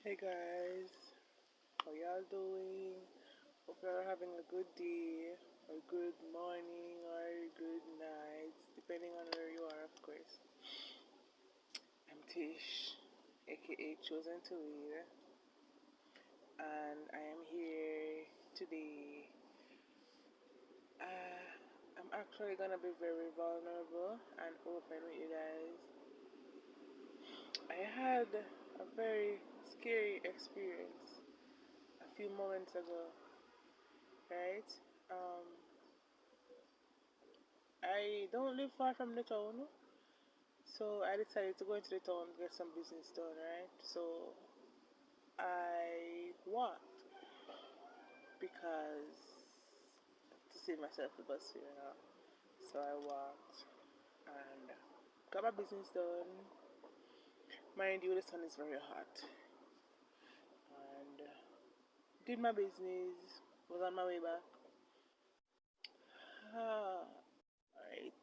Hey guys, how y'all doing? Hope you're having a good day, or good morning, or good night, depending on where you are, of course. I'm Tish, aka Chosen to Lead, and I am here today. I'm actually gonna be very vulnerable and open with you guys. I had a very scary experience a few moments ago, right? Um, I don't live far from the town, so I decided to go into the town to get some business done, right? So I walked because to save myself the bus fare. So I walked and got my business done. Mind you, the sun is very hot, and did my business. Was on my way back. Right.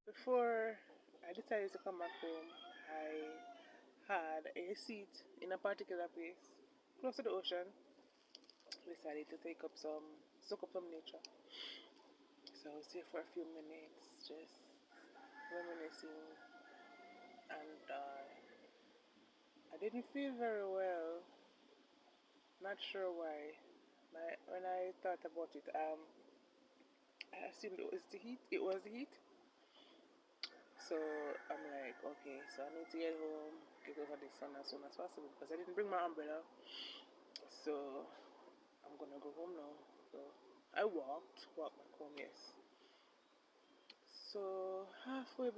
Before I decided to come back home, I had a seat in a particular place close to the ocean. Decided to soak up some nature. So I was there for a few minutes, just reminiscing, and I didn't feel very well. Not sure why. When I thought about it, I assumed it was the heat. It was the heat. So I'm like, okay, so I need to get home, get over the sun as soon as possible because I didn't bring my umbrella. So I'm gonna go home now. So I walked back home, yes. So halfway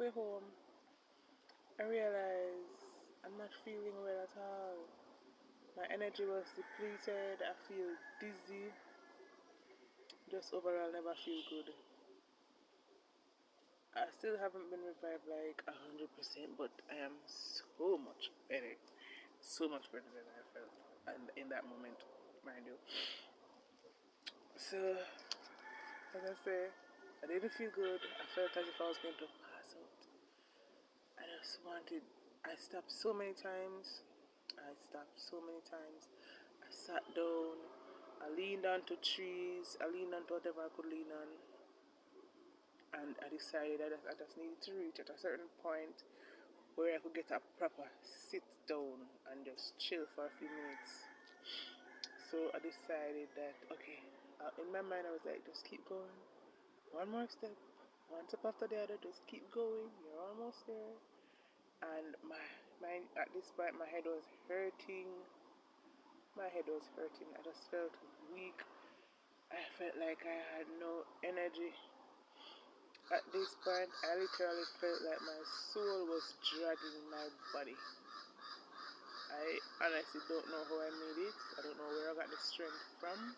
home, I realized I'm not feeling well at all. My energy was depleted. I feel dizzy. Just overall, never feel good. I still haven't been revived like 100%, but I am so much better. So much better than I felt and in that moment, mind you. So, as I say, I didn't feel good. I felt as if I was going to pass out. I stopped so many times. I sat down. I leaned onto trees. I leaned onto whatever I could lean on. And I decided I just needed to reach at a certain point where I could get a proper sit down and just chill for a few minutes. So I decided that, okay, in my mind I was like, just keep going. One more step. One step after the other, just keep going. You're almost there. And at this point, my head was hurting. I just felt weak. I felt like I had no energy. At this point, I literally felt like my soul was dragging my body. I honestly don't know how I made it. I don't know where I got the strength from.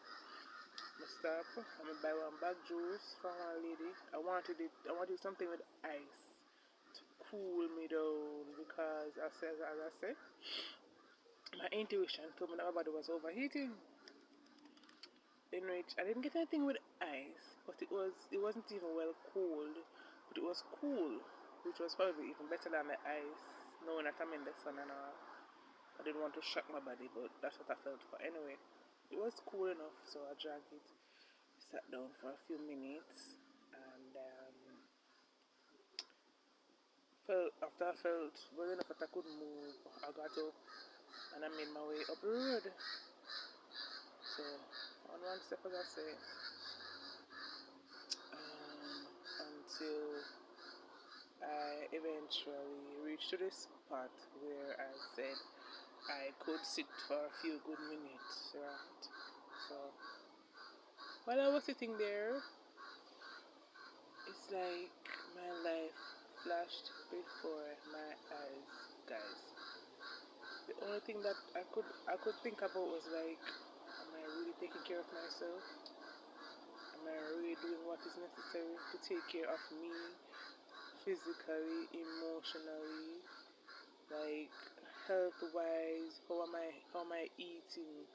I stop. I'm gonna buy one bag juice from one lady. I wanted something with ice to cool me down because as I said, my intuition told me that my body was overheating. In which I didn't get anything with ice, but it wasn't even well cold, but it was cool, which was probably even better than the ice, knowing that I'm in the sun and all. I didn't want to shock my body, but that's what I felt for anyway. It was cool enough, so I drank it, sat down for a few minutes, and after I felt well enough that I could move, I got up and I made my way up the road. So on one step, as I say, until I eventually reached to this spot where I said I could sit for a few good minutes, right? So while I was sitting there, it's like my life flashed before my eyes, guys. The only thing that I could think about was like, am I really taking care of myself? Am I really doing what is necessary to take care of me physically, emotionally, like health wise? How am I eating?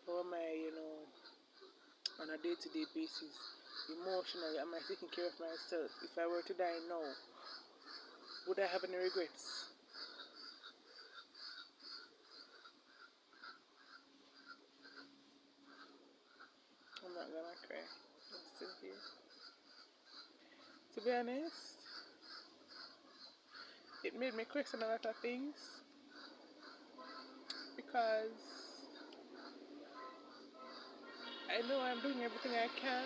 How am I, on a day to day basis? Emotionally, am I taking care of myself? If I were to die now, would I have any regrets? cry. I'm still here. To be honest, it made me question a lot of things because I know I'm doing everything I can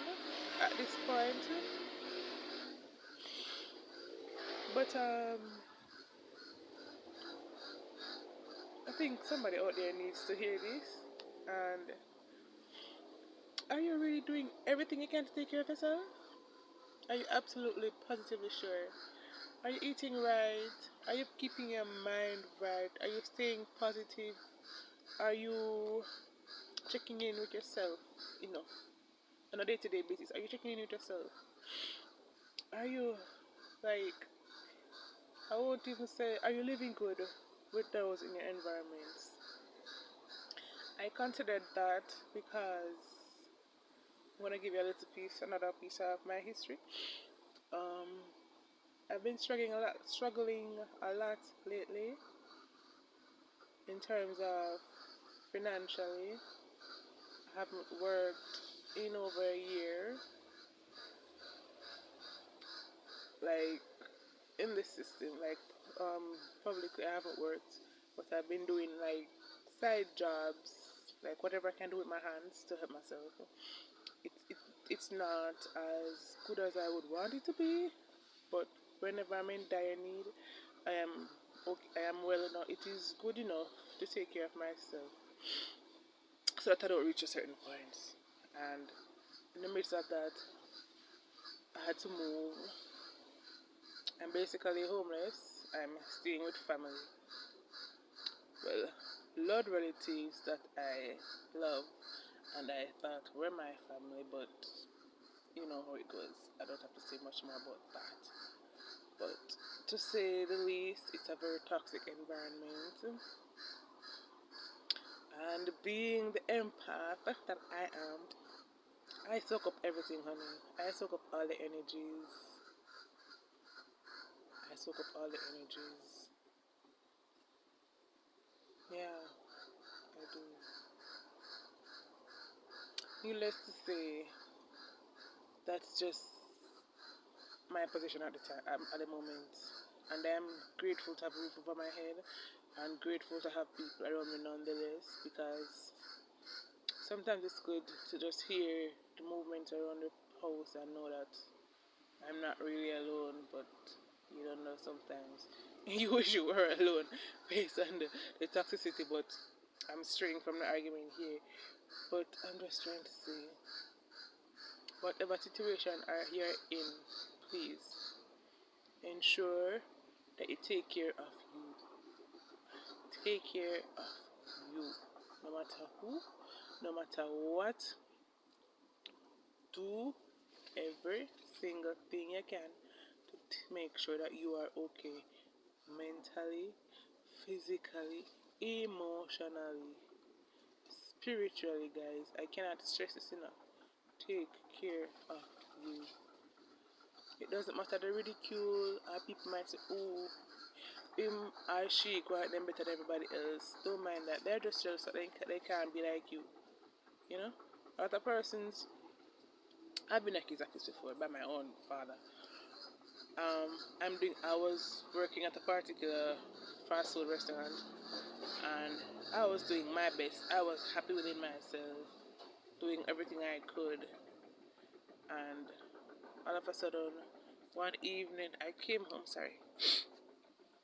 at this point, but I think somebody out there needs to hear this. And are you really doing everything you can to take care of yourself? Are you absolutely positively sure? Are you eating right? Are you keeping your mind right? Are you staying positive? Are you checking in with yourself enough on a day-to-day basis? Are you checking in with yourself? Are you like, I won't even say, are you living good with those in your environments? I considered that because I'm gonna give you a little piece, another piece of my history. Um, I've been struggling a lot lately in terms of financially. I haven't worked in over a year, like in this system, like publicly I haven't worked, but I've been doing like side jobs, like whatever I can do with my hands to help myself. It, it, it's not as good as I would want it to be, but whenever I'm in dire need, I am okay, I am well enough. It is good enough to take care of myself, so that I don't reach a certain point. And in the midst of that, I had to move. I'm basically homeless. I'm staying with family. Well, blood relatives that I love and I thought were my family, but you know how it goes. I don't have to say much more about that. But to say the least, it's a very toxic environment. And being the empath that I am, I soak up everything, honey. I soak up all the energies. I soak up all the energies. Yeah, I do. Needless to say, that's just my position at the time, at the moment. And I'm grateful to have a roof over my head and grateful to have people around me nonetheless, because sometimes it's good to just hear the movement around the house and know that I'm not really alone, but you don't know sometimes. You wish you were alone based on the toxicity, but I'm straying from the argument here. But I'm just trying to say, whatever situation you're in, please ensure that you take care of you. Take care of you. No matter who, no matter what, do every single thing you can to make sure that you are okay mentally, physically, emotionally, spiritually, guys. I cannot stress this enough. Take care of you. It doesn't matter the ridicule, people might say, oh, him or she go at them better than everybody else. Don't mind that. They're just jealous that they can't be like you. You know? Other persons, I've been accused of this before by my own father. I was working at a particular fast food restaurant, and I was doing my best. I was happy within myself, doing everything I could, and all of a sudden, one evening I came home. Sorry,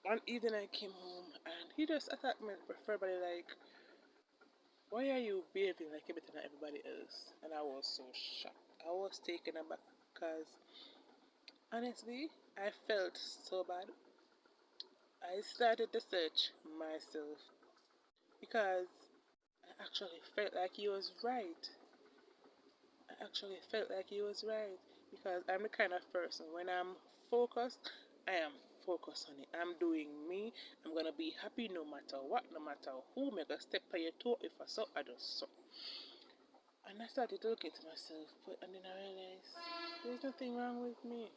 one evening I came home, and he just attacked me verbally like, "Why are you behaving like you're better than everybody else?" And I was so shocked. I was taken aback because honestly, I felt so bad. I started to search myself because I actually felt like he was right. I actually felt like he was right because I'm the kind of person when I'm focused, I am focused on it. I'm doing me. I'm gonna be happy no matter what, no matter who. Make a step on your toe. If I saw, I just saw. And I started looking to myself, and then I realized there's nothing wrong with me.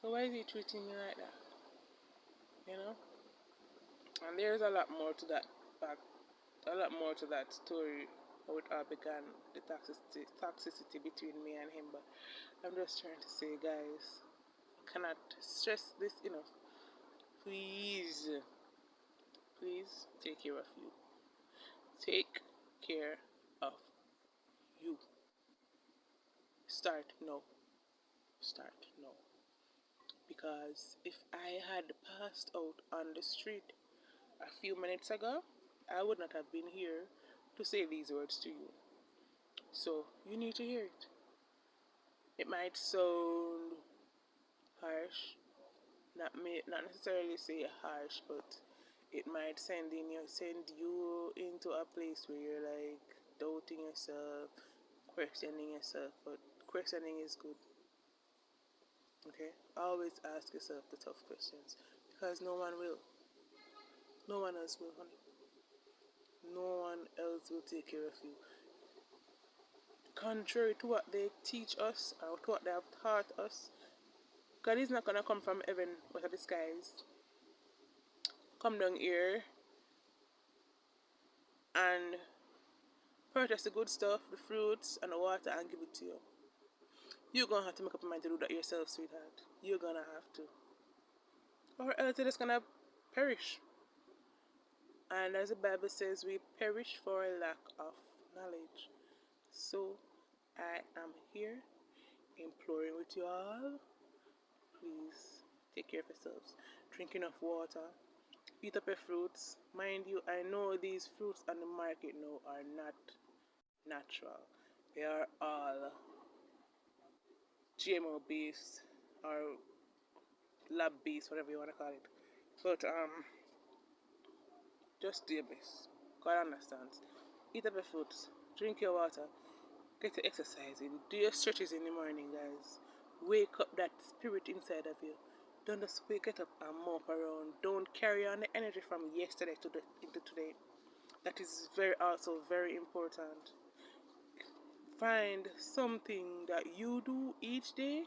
So why is he treating me like that? You know? And there's a lot more to that back, a lot more to that story how it all began, the toxicity between me and him. But I'm just trying to say, guys, I cannot stress this enough. Please, please take care of you. Take care of you. Start now. Start now. Because if I had passed out on the street a few minutes ago, I would not have been here to say these words to you. So you need to hear it. It might sound harsh, not necessarily say harsh, but it might send you into a place where you're like doubting yourself, questioning yourself. But questioning is good. Okay? Always ask yourself the tough questions because no one will. No one else will, honey. No one else will take care of you. Contrary to what they teach us or to what they have taught us, God is not gonna come from heaven out of the skies, come down here and purchase the good stuff, the fruits and the water and give it to you. You're gonna have to make up your mind to do that yourself, sweetheart. You're gonna have to. Or else you're just gonna perish. And as the Bible says, we perish for lack of knowledge. So I am here imploring with you all, please take care of yourselves. Drink enough water. Eat up your fruits. Mind you, I know these fruits on the market now are not natural. They are all GMO based or lab based, whatever you want to call it. But just do your best. God understands. Eat up your fruits. Drink your water. Get your exercise in. Do your stretches in the morning, guys. Wake up that spirit inside of you. Don't just get up and mop around. Don't carry on the energy from yesterday into today. That is also very important. Find something that you do each day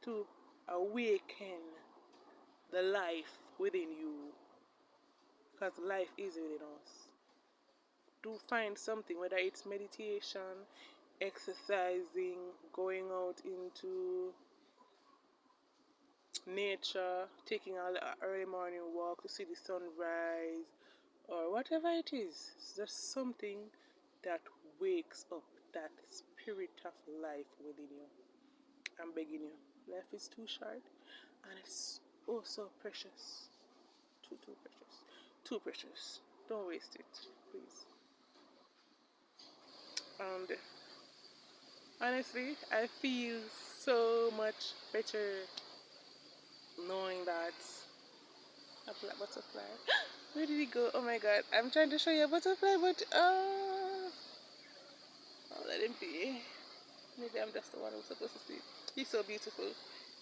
to awaken the life within you. Because life is within us. Do find something, whether it's meditation, exercising, going out into nature, taking an early morning walk to see the sunrise, or whatever it is. It's just something that wakes up that spirit of life within you. I'm begging you. Life is too short and it's oh so precious. Too precious. Too precious. Don't waste it, please. And honestly, I feel so much better knowing that a black butterfly. Where did he go? Oh my god, I'm trying to show you a butterfly, but I'll let him be. Maybe I'm just the one who's supposed to see. He's so beautiful.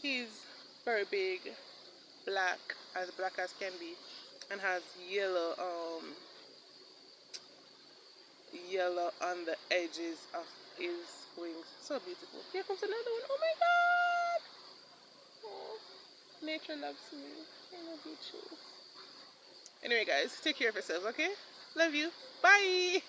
He's very big, black as can be, and has yellow on the edges of his wings. So beautiful. Here comes another one. Oh my god! Oh, nature loves me. I love you too. Anyway, guys, take care of yourselves, okay? Love you. Bye!